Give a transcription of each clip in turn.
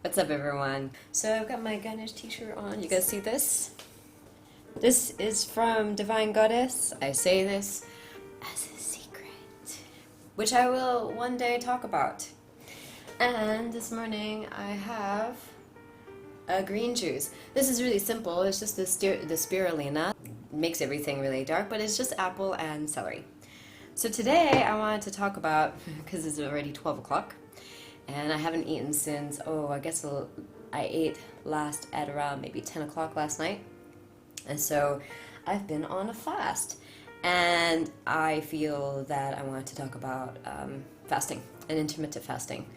What's up, everyone? So I've got my Ganesh t-shirt on. You guys see this? This is from Divine Goddess. I say this as a secret, which I will one day talk about. And this morning I have a green juice. This is really simple. It's just the spirulina. Makes everything really dark, but it's just apple and celery. So today I wanted to talk about, because it's already 12 o'clock, and I haven't eaten since, I ate last at around maybe 10 o'clock last night. And so I've been on a fast. And I feel that I wanted to talk about fasting and intermittent fasting.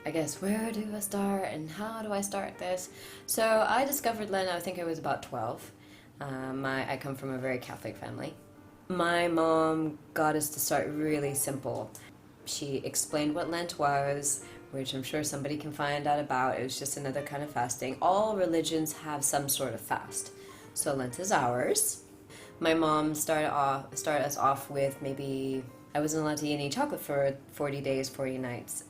I guess, where do I start and how do I start this? So I discovered Lent, I think I was about 12. I come from a very Catholic family. My mom got us to start really simple. She explained what Lent was, which I'm sure somebody can find out about. It was just another kind of fasting. All religions have some sort of fast. So Lent is ours. My mom started us off with maybe, I wasn't allowed to eat any chocolate for 40 days, 40 nights.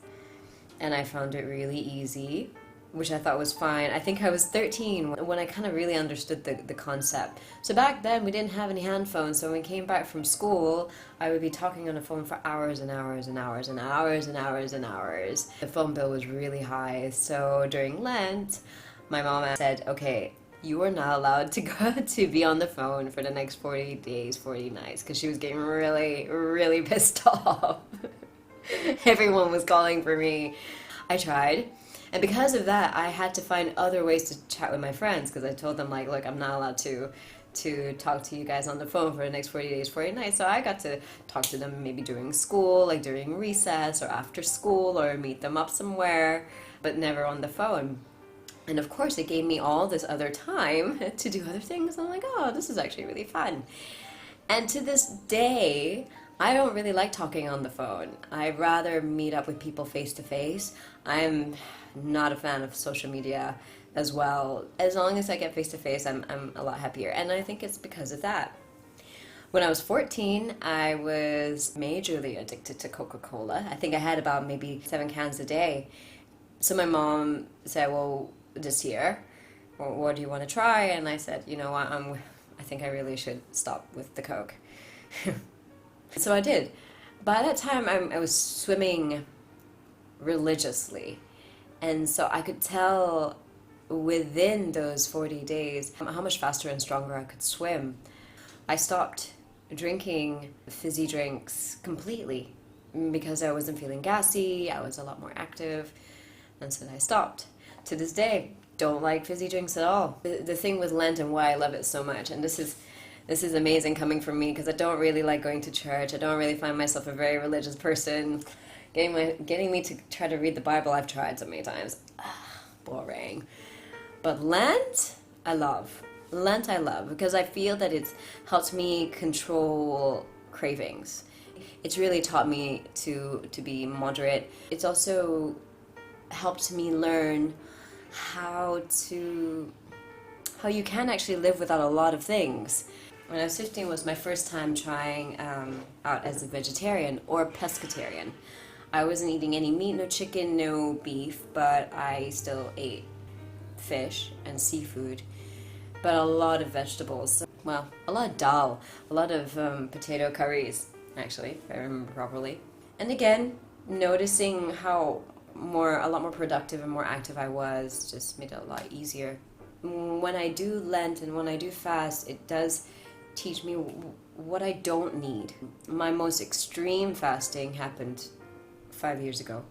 And I found it really easy, which I thought was fine. I think I was 13 when I kind of really understood the concept. So back then we didn't have any hand phones, so when we came back from school, I would be talking on the phone for hours and hours and hours and hours and hours and hours. The phone bill was really high, so during Lent, my mom said, okay, you are not allowed to be on the phone for the next 40 days, 40 nights, because she was getting really, really pissed off. Everyone was calling for me. I tried. And because of that, I had to find other ways to chat with my friends, because I told them, like, look, I'm not allowed to talk to you guys on the phone for the next 40 days, 40 nights. So I got to talk to them maybe during school, like during recess or after school, or meet them up somewhere, but never on the phone. And of course, it gave me all this other time to do other things. I'm like, oh, this is actually really fun. And to this day, I don't really like talking on the phone. I'd rather meet up with people face to face. I'm not a fan of social media as well. As long as I get face to face, I'm a lot happier. And I think it's because of that. When I was 14, I was majorly addicted to Coca-Cola. I think I had about maybe 7 cans a day. So my mom said, well, this year, what do you want to try? And I said, you know what, I think I really should stop with the Coke. So I did. By that time, I was swimming religiously. And so I could tell within those 40 days how much faster and stronger I could swim. I stopped drinking fizzy drinks completely because I wasn't feeling gassy, I was a lot more active, and so I stopped. To this day, don't like fizzy drinks at all. The thing with Lent and why I love it so much, and this is amazing coming from me because I don't really like going to church. I don't really find myself a very religious person. Getting me to try to read the Bible, I've tried so many times. Boring. But Lent, I love. Lent I love because I feel that it's helped me control cravings. It's really taught me to be moderate. It's also helped me learn how you can actually live without a lot of things. When I was 15 was my first time trying out as a vegetarian or pescatarian. I wasn't eating any meat, no chicken, no beef, but I still ate fish and seafood, but a lot of vegetables. Well, a lot of dal, a lot of potato curries, actually, if I remember properly. And again, noticing how a lot more productive and more active I was just made it a lot easier. When I do Lent and when I do fast, it does teach me what I don't need. My most extreme fasting happened 5 years ago,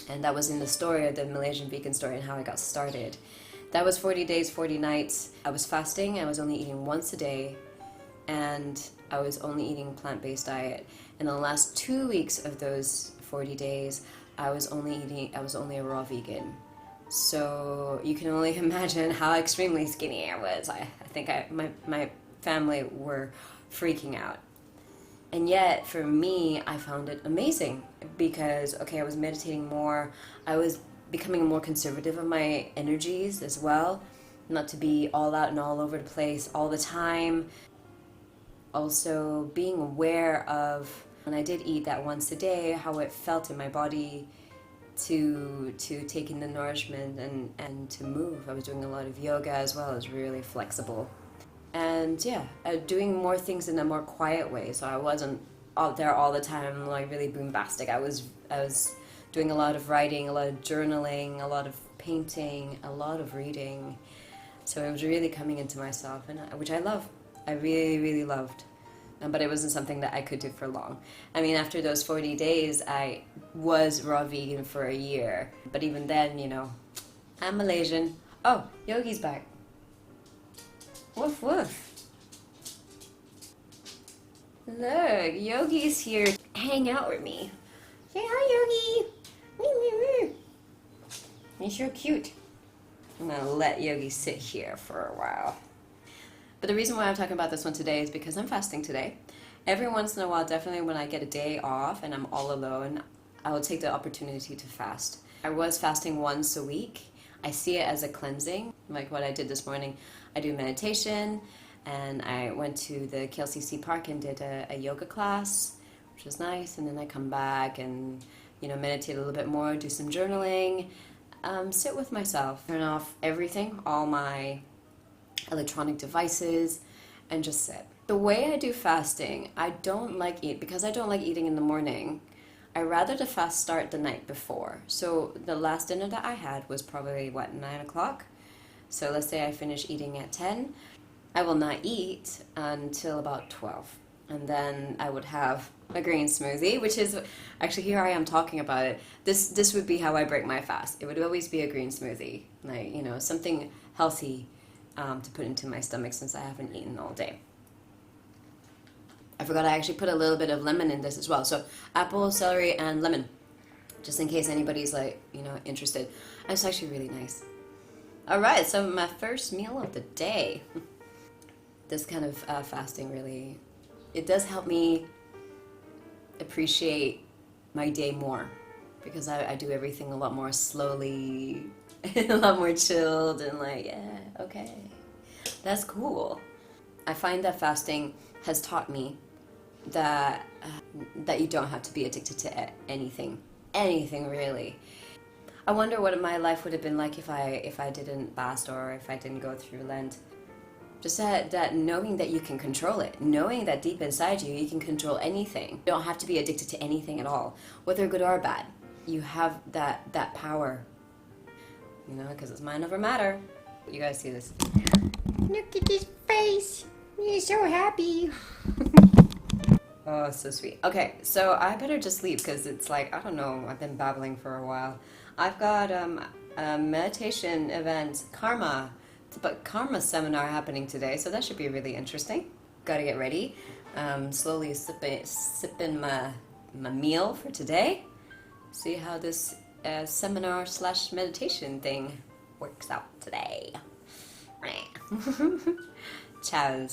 and that was in the story of the Malaysian vegan story and how I got started. That was 40 days, 40 nights. I was fasting, I was only eating once a day, and I was only eating plant-based diet. In the last 2 weeks of those 40 days, I was only a raw vegan. So you can only imagine how extremely skinny I was. I think my family were freaking out. And yet, for me, I found it amazing because, okay, I was meditating more. I was becoming more conservative of my energies as well, not to be all out and all over the place all the time. Also, being aware of, when I did eat that once a day, how it felt in my body to take in the nourishment and to move. I was doing a lot of yoga as well. It was really flexible. And yeah, doing more things in a more quiet way. So I wasn't out there all the time, like really bombastic. I was doing a lot of writing, a lot of journaling, a lot of painting, a lot of reading. So it was really coming into myself, and which I love. I really, really loved. But it wasn't something that I could do for long. I mean, after those 40 days, I was raw vegan for a year. But even then, you know, I'm Malaysian. Oh, Yogi's back. Woof woof. Look, Yogi's here to hang out with me. Say hi, Yogi. He's so cute. I'm gonna let Yogi sit here for a while. But the reason why I'm talking about this one today is because I'm fasting today. Every once in a while, definitely when I get a day off and I'm all alone, I will take the opportunity to fast. I was fasting once a week. I see it as a cleansing, like what I did this morning. I do meditation, and I went to the KLCC park and did a yoga class, which was nice, and then I come back and, you know, meditate a little bit more, do some journaling, sit with myself, turn off everything, all my electronic devices, and just sit. The way I do fasting, I don't like because I don't like eating in the morning. I rather the fast start the night before. So the last dinner that I had was probably, 9 o'clock? So let's say I finish eating at 10. I will not eat until about 12. And then I would have a green smoothie, which is, actually here I am talking about it. This would be how I break my fast. It would always be a green smoothie. Like, you know, something healthy to put into my stomach since I haven't eaten all day. I forgot I actually put a little bit of lemon in this as well. So apple, celery, and lemon, just in case anybody's like, you know, interested. It's actually really nice. All right, so my first meal of the day. This kind of fasting really, it does help me appreciate my day more, because I do everything a lot more slowly, a lot more chilled, and like, yeah, okay, that's cool. I find that fasting has taught me that you don't have to be addicted to anything really. I wonder what my life would have been like if I didn't fast, or if I didn't go through Lent. Just that knowing that you can control it, knowing that deep inside you can control anything. You don't have to be addicted to anything at all, whether good or bad. You have that power, you know, because it's mind over matter. You guys see this? Look at his face. He's so happy. Oh, so sweet. Okay, so I better just leave because it's like, I don't know, I've been babbling for a while. I've got a meditation event, karma seminar happening today, so that should be really interesting. Gotta get ready. Slowly sipping my meal for today. See how this seminar / meditation thing works out today. Ciao.